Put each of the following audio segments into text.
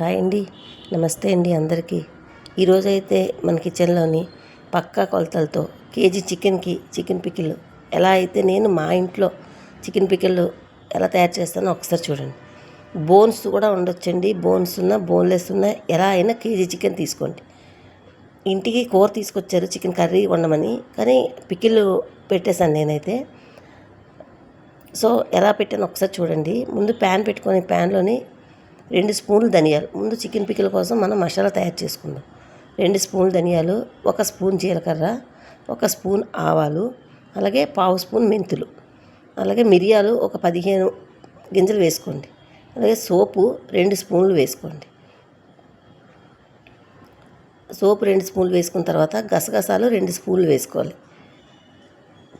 Hi అండి, నమస్తే అండి అందరికీ. ఈరోజైతే మన కిచెన్లోని పక్కా కొలతలతో కేజీ చికెన్ పికిల్ ఎలా అయితే నేను మా ఇంట్లో చికెన్ పికిల్ ఎలా తయారు చేస్తానో ఒకసారి చూడండి. బోన్స్ కూడా ఉండొచ్చండి, బోన్స్ ఉన్న బోన్లెస్ ఉన్న ఎలా అయినా కేజీ చికెన్ తీసుకోండి. ఇంటికి కూర తీసుకొచ్చారు చికెన్ కర్రీ వండమని, కానీ పికిల్ పెట్టేశాను నేనైతే. సో ఎలా పెట్టాను ఒకసారి చూడండి. ముందు ప్యాన్ పెట్టుకొని ప్యాన్లోని 2 స్పూన్లు ధనియాలు, ముందు చికెన్ పికిల్ కోసం మనం మసాలా తయారు చేసుకుందాం. 2 స్పూన్లు ధనియాలు, 1 స్పూన్ జీలకర్ర, 1 స్పూన్ ఆవాలు, అలాగే 1/2 స్పూన్ మెంతులు, అలాగే మిరియాలు ఒక 15 గింజలు వేసుకోండి. అలాగే సోపు 2 స్పూన్లు వేసుకోండి. సోపు 2 స్పూన్లు వేసుకున్న తర్వాత గసగసాలు 2 స్పూన్లు వేసుకోవాలి.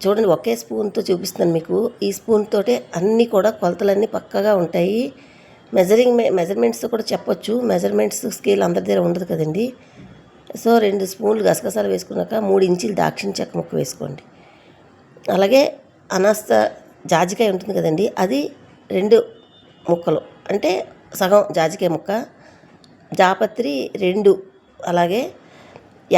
చూడండి, ఒకే స్పూన్తో చూపిస్తున్నాను మీకు. ఈ స్పూన్ తోటే అన్నీ కూడా కొలతలన్నీ పక్కగా ఉంటాయి. మెజర్మెంట్స్ కూడా చెప్పొచ్చు. మెజర్మెంట్స్ స్కేల్ అందరి దగ్గర ఉండదు కదండి. సో 2 స్పూన్లు గసగసాలు వేసుకున్నాక 3 ఇంచీలు దాక్షిణ చెక్క ముక్క వేసుకోండి. అలాగే అనాస జాజికాయ ఉంటుంది కదండి, అది 2 ముక్కలు, అంటే సగం జాజికాయ ముక్క. జాపత్రి 2, అలాగే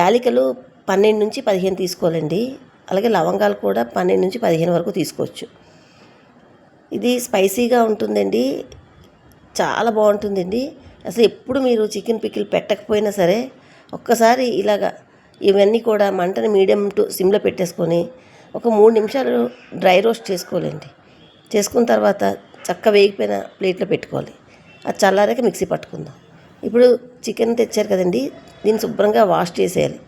యాలకులు 12 నుంచి 15 తీసుకోవాలండి. అలాగే లవంగాలు కూడా 12 నుంచి 15 వరకు తీసుకోవచ్చు. ఇది స్పైసీగా ఉంటుందండి, చాలా బాగుంటుందండి. అసలు ఎప్పుడు మీరు చికెన్ పికిల్ పెట్టకపోయినా సరే ఒక్కసారి ఇలాగా ఇవన్నీ కూడా మంటని మీడియం టు సిమ్లో పెట్టేసుకొని ఒక 3 నిమిషాలు డ్రై రోస్ట్ చేసుకోవాలండి. చేసుకున్న తర్వాత చక్క వేగిపోయిన ప్లేట్లో పెట్టుకోవాలి. అది చల్లారాక మిక్సీ పట్టుకుందాం. ఇప్పుడు చికెన్ తెచ్చారు కదండి, దీన్ని శుభ్రంగా వాష్ చేసేయాలి.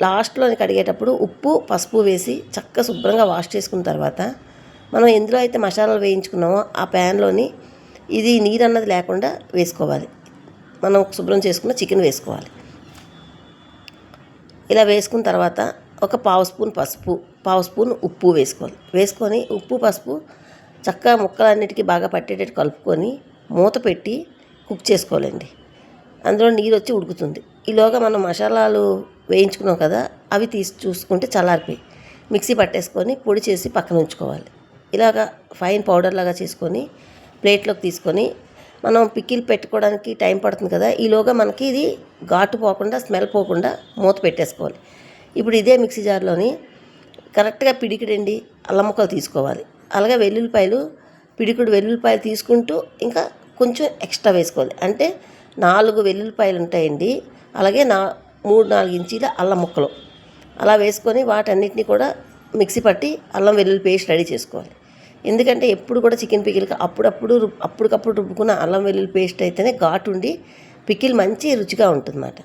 లాస్ట్లో కడిగేటప్పుడు ఉప్పు పసుపు వేసి చక్కగా శుభ్రంగా వాష్ చేసుకున్న తర్వాత మనం ఎందులో అయితే మసాలాలు వేయించుకున్నామో ఆ ప్యాన్లోని ఇది నీరు అన్నది లేకుండా వేసుకోవాలి. మనం శుభ్రం చేసుకున్న చికెన్ వేసుకోవాలి. ఇలా వేసుకున్న తర్వాత ఒక 1/2 స్పూన్ పసుపు, 1/2 స్పూన్ ఉప్పు వేసుకోవాలి. వేసుకొని ఉప్పు పసుపు చక్కగా ముక్కలన్నిటికీ బాగా పట్టేటట్టు కలుపుకొని మూత పెట్టి కుక్ చేసుకోవాలండి. అందులో నీరు వచ్చి ఉడుకుతుంది. ఈలోగా మనం మసాలాలు వేయించుకున్నాం కదా, అవి చూసుకుంటే చల్లారిపోయి మిక్సీ పట్టేసుకొని పొడి చేసి పక్కన ఉంచుకోవాలి. ఇలాగా ఫైన్ పౌడర్ లాగా చేసుకొని ప్లేట్లోకి తీసుకొని మనం పికిల్ పెట్టుకోవడానికి టైం పడుతుంది కదా, ఈలోగా మనకి ఇది ఘాటు పోకుండా స్మెల్ పోకుండా మూత పెట్టేసుకోవాలి. ఇప్పుడు ఇదే మిక్సీ జార్లోని కరెక్ట్గా పిడికిడండి అల్లం ముక్కలు తీసుకోవాలి. అలాగే పిడికుడు వెల్లుల్లిపాయలు తీసుకుంటూ ఇంకా కొంచెం ఎక్స్ట్రా వేసుకోవాలి. అంటే 4 వెల్లుల్లిపాయలు ఉంటాయండి. అలాగే 3-4 ఇంచీల అల్లం ముక్కలు అలా వేసుకొని వాటన్నిటిని కూడా మిక్సీ పట్టి అల్లం వెల్లుల్లి పేస్ట్ రెడీ చేసుకోవాలి. ఎందుకంటే ఎప్పుడు కూడా చికెన్ పికిల్కి అప్పటికప్పుడు రుబ్బుకున్న అల్లం వెల్లుల్లి పేస్ట్ అయితేనే ఘాటు ఉండి పికిల్ మంచి రుచిగా ఉంటుందన్నమాట.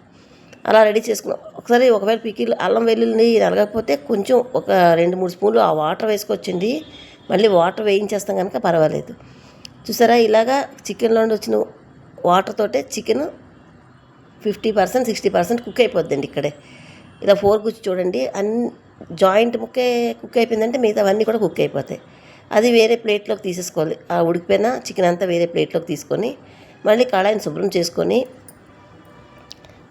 అలా రెడీ చేసుకున్నాం. ఒకవేళ పికిల్ అల్లం వెల్లుల్లి నలగకపోతే కొంచెం ఒక 2-3 స్పూన్లు ఆ వాటర్ వేసుకోవచ్చండి. మళ్ళీ వాటర్ వేయించేస్తాం కనుక పర్వాలేదు. చూసారా, ఇలాగా చికెన్లో వచ్చిన వాటర్ తోటే చికెన్ 50% 60% కుక్ అయిపోద్దండి. ఇక్కడే ఇలా 4 గుచ్చి చూడండి, జాయింట్ ముక్కే కుక్ అయిపోయిందంటే మిగతావన్నీ కూడా కుక్ అయిపోతాయి. అది వేరే ప్లేట్లోకి తీసేసుకోవాలి. ఆ ఉడికిపోయిన చికెన్ అంతా వేరే ప్లేట్లోకి తీసుకొని మళ్ళీ కళాయిని శుభ్రం చేసుకొని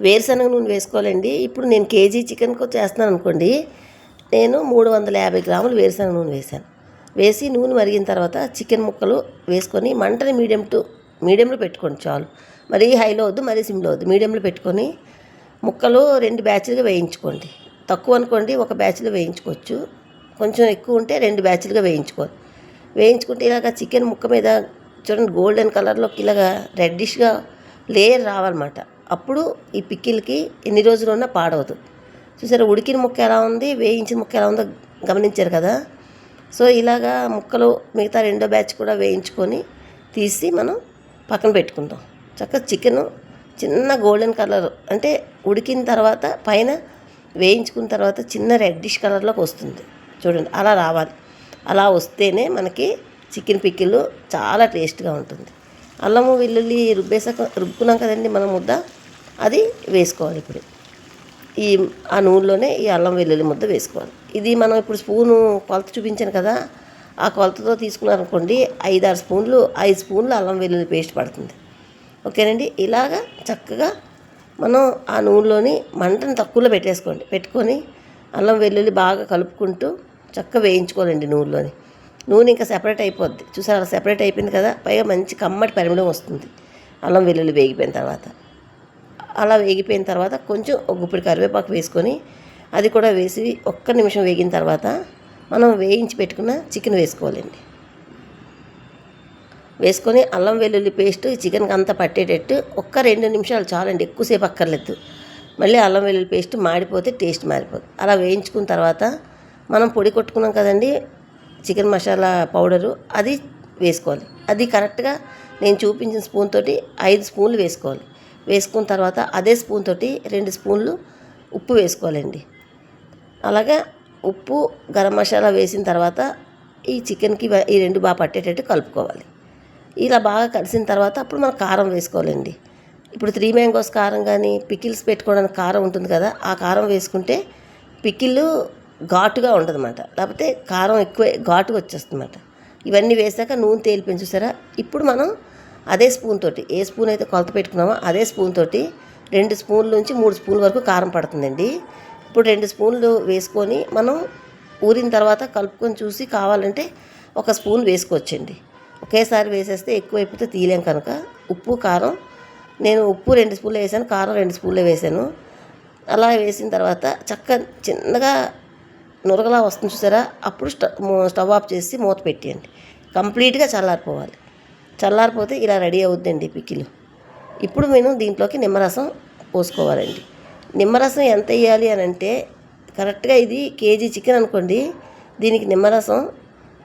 వేరుశనగ నూనె వేసుకోవాలండి. ఇప్పుడు నేను కేజీ చికెన్కు చేస్తున్నాను అనుకోండి, నేను 350 గ్రాములు వేరుశనగ నూనె వేసి నూనె మరిగిన తర్వాత చికెన్ ముక్కలు వేసుకొని మంటని మీడియంలో పెట్టుకోండి చాలు. మరీ హైలో వద్దు, మరీ సిమ్లో వద్దు, మీడియంలో పెట్టుకొని ముక్కలు 2 బ్యాచ్లుగా వేయించుకోండి. తక్కువ అనుకోండి 1 బ్యాచ్లో వేయించుకోవచ్చు, కొంచెం ఎక్కువ ఉంటే 2 బ్యాచ్లుగా వేయించుకుంటే ఇలాగ చికెన్ ముక్క మీద చూడండి గోల్డెన్ కలర్లోకి ఇలాగా రెడ్డిష్గా లేయర్ రావాలన్నమాట. అప్పుడు ఈ పికిల్కి ఎన్ని రోజులు ఉన్నా పాడవదు. చూసారా, ఉడికిన ముక్క ఎలా ఉంది, వేయించిన ముక్క ఎలా ఉందో గమనించారు కదా. సో ఇలాగా ముక్కలు మిగతా 2వ బ్యాచ్ కూడా వేయించుకొని తీసి మనం పక్కన పెట్టుకుందాం. చక్కగా చికెన్ చిన్న గోల్డెన్ కలర్, అంటే ఉడికిన తర్వాత పైన వేయించుకున్న తర్వాత చిన్న రెడ్డిష్ కలర్లోకి వస్తుంది చూడండి. అలా రావాలి. అలా వస్తేనే మనకి చికెన్ పికిల్ చాలా టేస్ట్గా ఉంటుంది. అల్లము వెల్లుల్లి రుబ్బుకున్నాం కదండి మనం ముద్ద, అది వేసుకోవాలి. ఇప్పుడు ఆ నూనెలోనే ఈ అల్లం వెల్లుల్లి ముద్ద వేసుకోవాలి. ఇది మనం ఇప్పుడు స్పూను కొలత చూపించాను కదా, ఆ కొలతతో తీసుకున్నారనుకోండి 5 స్పూన్లు అల్లం వెల్లుల్లి పేస్ట్ పడుతుంది. ఓకేనండి. ఇలాగా చక్కగా మనం ఆ నూనెలోని మంటను తక్కువలో పెట్టుకొని అల్లం వెల్లుల్లి బాగా కలుపుకుంటూ చక్కగా వేయించుకోవాలండి. నూనె ఇంకా సెపరేట్ అయిపోద్ది. చూసారా, సెపరేట్ అయిపోయింది కదా, పైగా మంచి కమ్మటి పరిమళం వస్తుంది. అల్లం వెల్లుల్లి వేగిపోయిన తర్వాత. అలా వేగిపోయిన తర్వాత కొంచెం ఒక గుప్పెడు కరివేపాకు వేసుకొని అది కూడా వేసి ఒక్క నిమిషం వేగిన తర్వాత మనం వేయించి పెట్టుకున్న చికెన్ వేసుకోవాలండి. వేసుకొని అల్లం వెల్లుల్లి పేస్ట్ చికెన్కి అంతా పట్టేటట్టు ఒక్క 2 నిమిషాలు చాలండి, ఎక్కువసేపు అక్కర్లేదు. మళ్ళీ అల్లం వెల్లుల్లి పేస్ట్ మాడిపోతే టేస్ట్ మారిపోతుంది. అలా వేయించుకున్న తర్వాత మనం పొడి కొట్టుకున్నాం కదండి చికెన్ మసాలా పౌడరు, అది వేసుకోవాలి. అది కరెక్ట్గా నేను చూపించిన స్పూన్ తోటి 5 స్పూన్లు వేసుకోవాలి. వేసుకున్న తర్వాత అదే స్పూన్ తోటి 2 స్పూన్లు ఉప్పు వేసుకోవాలండి. అలాగా ఉప్పు గరం మసాలా వేసిన తర్వాత ఈ చికెన్కి ఈ 2 బాగా పట్టేటట్టు కలుపుకోవాలి. ఇలా బాగా కలిసిన తర్వాత అప్పుడు మనం కారం వేసుకోవాలండి. ఇప్పుడు 3 మ్యాంగోస్ కారం కానీ పికిల్స్ పెట్టుకోవడానికి కారం ఉంటుంది కదా, ఆ కారం వేసుకుంటే పికిల్ ఘాటుగా ఉండదన్నమాట, లేకపోతే కారం ఎక్కువ ఘాటుగా వచ్చేస్తుందన్నమాట. ఇవన్నీ వేసాక నూనె తేలిపోయింది చూసారా. ఇప్పుడు మనం అదే స్పూన్ తోటి, ఏ స్పూన్ అయితే కొలత పెట్టుకున్నామో అదే స్పూన్ తోటి 2 స్పూన్ల నుంచి 3 స్పూన్ల వరకు కారం పడుతుందండి. ఇప్పుడు 2 స్పూన్లు వేసుకొని మనం ఊరిన తర్వాత కలుపుకొని చూసి కావాలంటే 1 స్పూన్ వేసుకోవచ్చండి. ఒకేసారి వేసేస్తే ఎక్కువైపోతే తీయలేం కనుక ఉప్పు కారం, నేను ఉప్పు 2 స్పూన్లు వేసాను, కారం 2 స్పూన్లే వేసాను. అలా వేసిన తర్వాత చిన్నగా నురగలా వస్తుంది చూసారా, అప్పుడు స్టవ్ ఆఫ్ చేసి మూత పెట్టేయండి. కంప్లీట్గా చల్లారిపోవాలి. చల్లారిపోతే ఇలా రెడీ అవుద్దండి పికిల్. ఇప్పుడు నేను దీంట్లోకి నిమ్మరసం పోసుకోవాలండి. నిమ్మరసం ఎంత వేయాలి అని అంటే కరెక్ట్గా ఇది కేజీ చికెన్ అనుకోండి, దీనికి నిమ్మరసం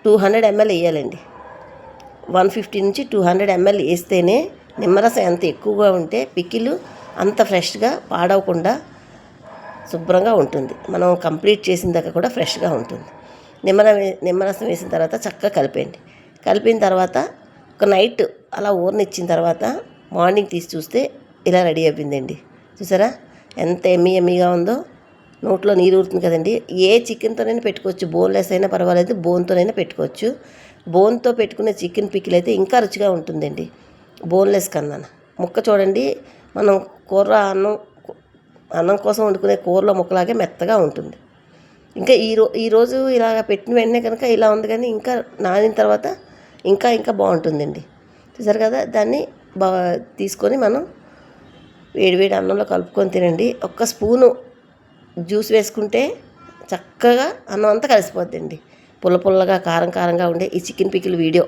200 ml వేయాలండి. 150 నుంచి 200 ml వేస్తేనే నిమ్మరసం ఎంత ఎక్కువగా ఉంటే పికిల్ అంత ఫ్రెష్గా పాడవకుండా శుభ్రంగా ఉంటుంది. మనం కంప్లీట్ చేసిన దాకా కూడా ఫ్రెష్గా ఉంటుంది. నిమ్మరసం వేసిన తర్వాత చక్కగా కలిపేయండి. కలిపిన తర్వాత ఒక నైట్ అలా ఊరనిచ్చిన తర్వాత మార్నింగ్ తీసి చూస్తే ఇలా రెడీ అయిపోయిందండి. చూసారా ఎంత ఎమ్మీగా ఉందో, నోట్లో నీరు ఊరుతుంది కదండి. ఏ చికెన్తోనైనా పెట్టుకోవచ్చు, బోన్లెస్ అయినా పర్వాలేదు, బోన్తోనైనా పెట్టుకోవచ్చు. బోన్తో పెట్టుకునే చికెన్ పికిల్ అయితే ఇంకా రుచిగా ఉంటుందండి బోన్లెస్ కన్నా. ముక్క చూడండి, మనం కూర అన్నం కోసం వండుకునే కూరలో ముక్కలాగే మెత్తగా ఉంటుంది. ఇంకా ఈరోజు ఇలాగ పెట్టిన వెంటనే కనుక ఇలా ఉంది, కానీ ఇంకా నానిన తర్వాత ఇంకా బాగుంటుందండి. చూసారు కదా, దాన్ని తీసుకొని మనం వేడివేడి అన్నంలో కలుపుకొని తినండి. 1 స్పూను జ్యూస్ వేసుకుంటే చక్కగా అన్నం అంతా కలిసిపోద్దండి. పుల్లగా కారంగా ఉండే ఈ చికెన్ పికిల్ వీడియో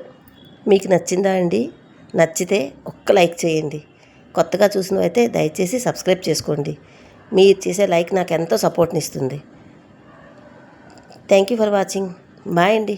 మీకు నచ్చిందా అండి? నచ్చితే ఒక్క లైక్ చేయండి. కొత్తగా చూసినవైతే దయచేసి సబ్స్క్రైబ్ చేసుకోండి. మీరు చేసే లైక్ నాకు ఎంతో సపోర్ట్ని ఇస్తుంది. Thank you for watching. Bye అండి.